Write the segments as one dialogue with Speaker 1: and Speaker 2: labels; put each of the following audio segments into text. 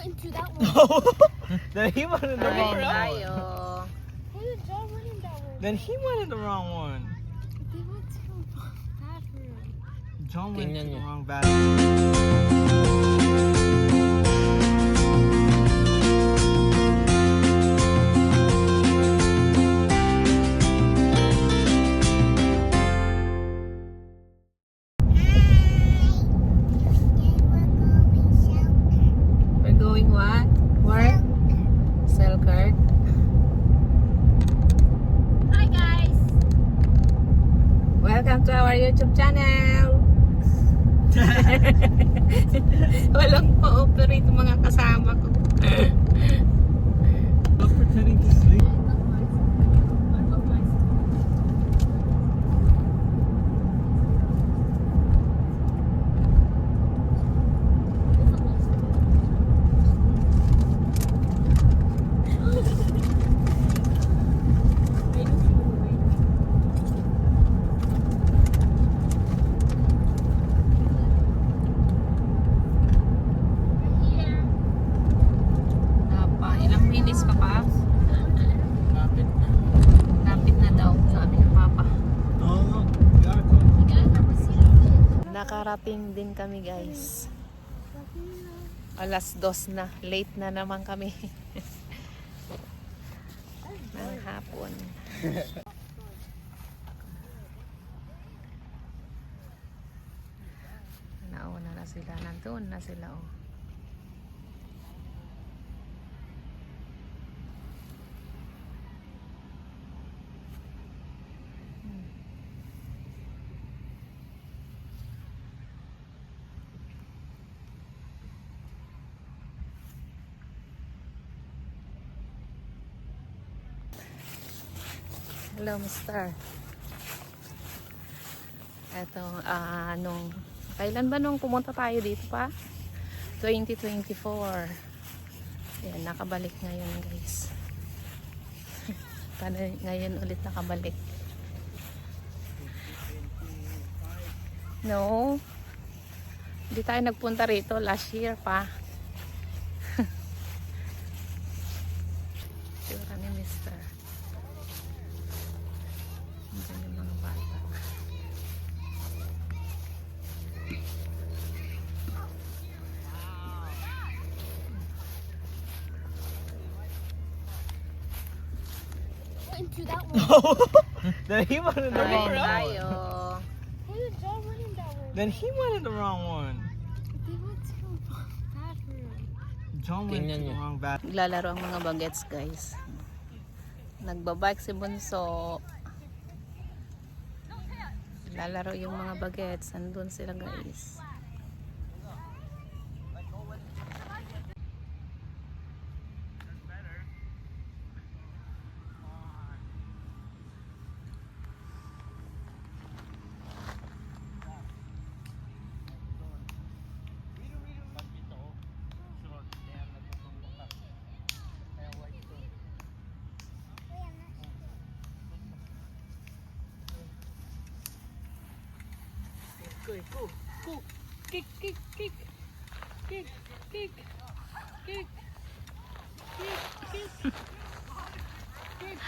Speaker 1: Into that one.
Speaker 2: Then he went in the wrong one.
Speaker 3: Tayo.
Speaker 1: Why did John run in that one?
Speaker 2: Then he went in the wrong one.
Speaker 1: They went to the bathroom.
Speaker 2: John went
Speaker 3: Tingnan
Speaker 2: to the
Speaker 3: niyo.
Speaker 2: wrong bathroom.
Speaker 3: We're going what? Where? Selkirk.
Speaker 1: Hi guys.
Speaker 3: Welcome to our YouTube channel. Walang pa-operate mga kasama ko.
Speaker 2: Stop pretending to sleep.
Speaker 3: Ilang minutes pa pa?
Speaker 2: Lapit na.
Speaker 3: Lapit na daw, sabi ng papa.
Speaker 2: Oh, gotta go.
Speaker 3: Nakarating din kami guys. Alas 2 na. Late na naman kami. Ng hapon. Nauna na sila. Nandun na sila oh. Hello, Mister. Eto, kailan ba nung pumunta tayo dito pa? 2024. Yan, nakabalik ngayon, guys. Ngayon ulit nakabalik. No. Hindi tayo nagpunta rito last year pa. Sura ni Mister. Diyan yung mga bata.
Speaker 1: Into that one.
Speaker 2: Then he went in the wrong
Speaker 3: Kain
Speaker 2: one.
Speaker 3: tayo.
Speaker 1: Why did John run in that one?
Speaker 2: Then he went in the wrong one.
Speaker 1: They went to the bathroom.
Speaker 2: John went
Speaker 3: Tingnan
Speaker 2: to the
Speaker 3: niyo.
Speaker 2: wrong bathroom.
Speaker 3: Naglalaro ang mga bagets, guys. Nagbabike si Bunso. Lalaro yung mga bagets. Andun sila, guys.
Speaker 2: Go, go.
Speaker 1: Kick, kick, kick. Kick, kick. Kick. Kick, kick.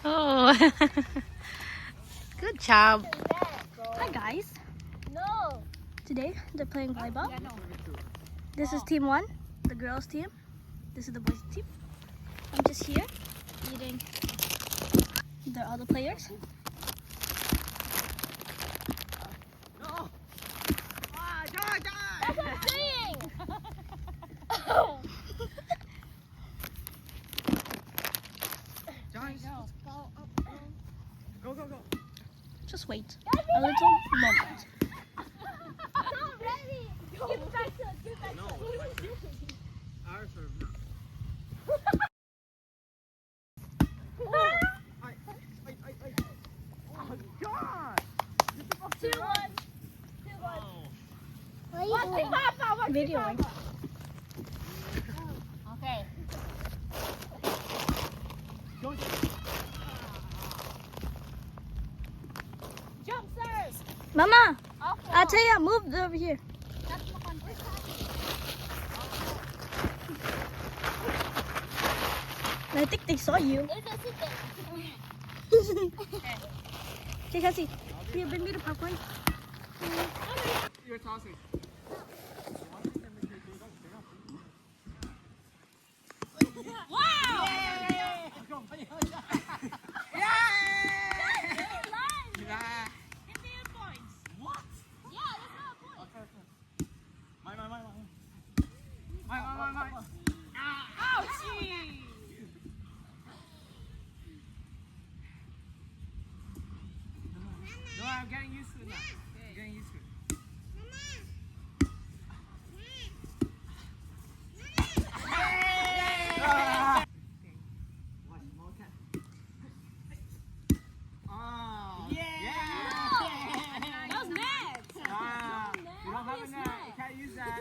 Speaker 3: Oh. Good job.
Speaker 1: Hi guys. No. Today they're playing volleyball. This is team 1, the girls team. This is the boys team. I'm just here eating. They're all the players.
Speaker 2: No. Ah, John.
Speaker 1: That's what I'm saying.
Speaker 2: John, go, go, go.
Speaker 1: Just wait a little moment. Not ready. Get back to it.
Speaker 2: No. Our serve. Oh, John!
Speaker 1: 2-1. 2-1.
Speaker 2: Oh.
Speaker 1: What are you doing? Papa, videoing.
Speaker 3: Okay.
Speaker 2: Don't
Speaker 1: Jump, sirs. Mama, I'll tell you, move over here. I think they saw you. Okay, Cassie. Here, bring me the popcorn.
Speaker 2: You're tossing. No, I'm getting used to it now. I'm getting used to it. Oh, yeah!
Speaker 4: That was mad.
Speaker 2: Ah, you don't have a net. You can't use that.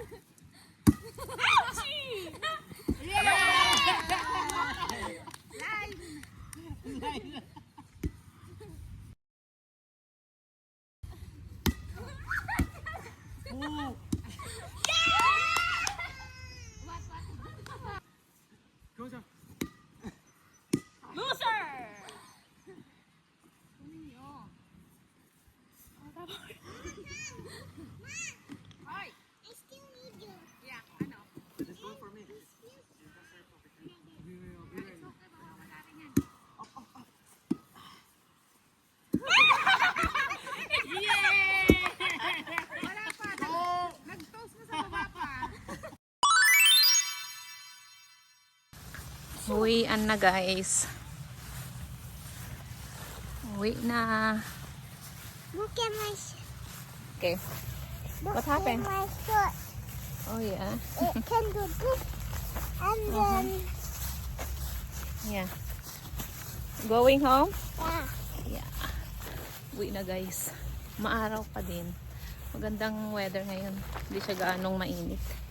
Speaker 2: Ooh. Goes up.
Speaker 4: Loser.
Speaker 2: Just go for me.
Speaker 3: Uwian na guys. Uwi na.
Speaker 1: Look at my
Speaker 3: Okay. What happened?
Speaker 1: my foot.
Speaker 3: Oh yeah.
Speaker 1: It can do this. And then,
Speaker 3: Yeah. Going home?
Speaker 1: yeah.
Speaker 3: Yeah. Uwi na guys. Maaraw pa din. Magandang weather ngayon. Hindi siya gaanong mainit.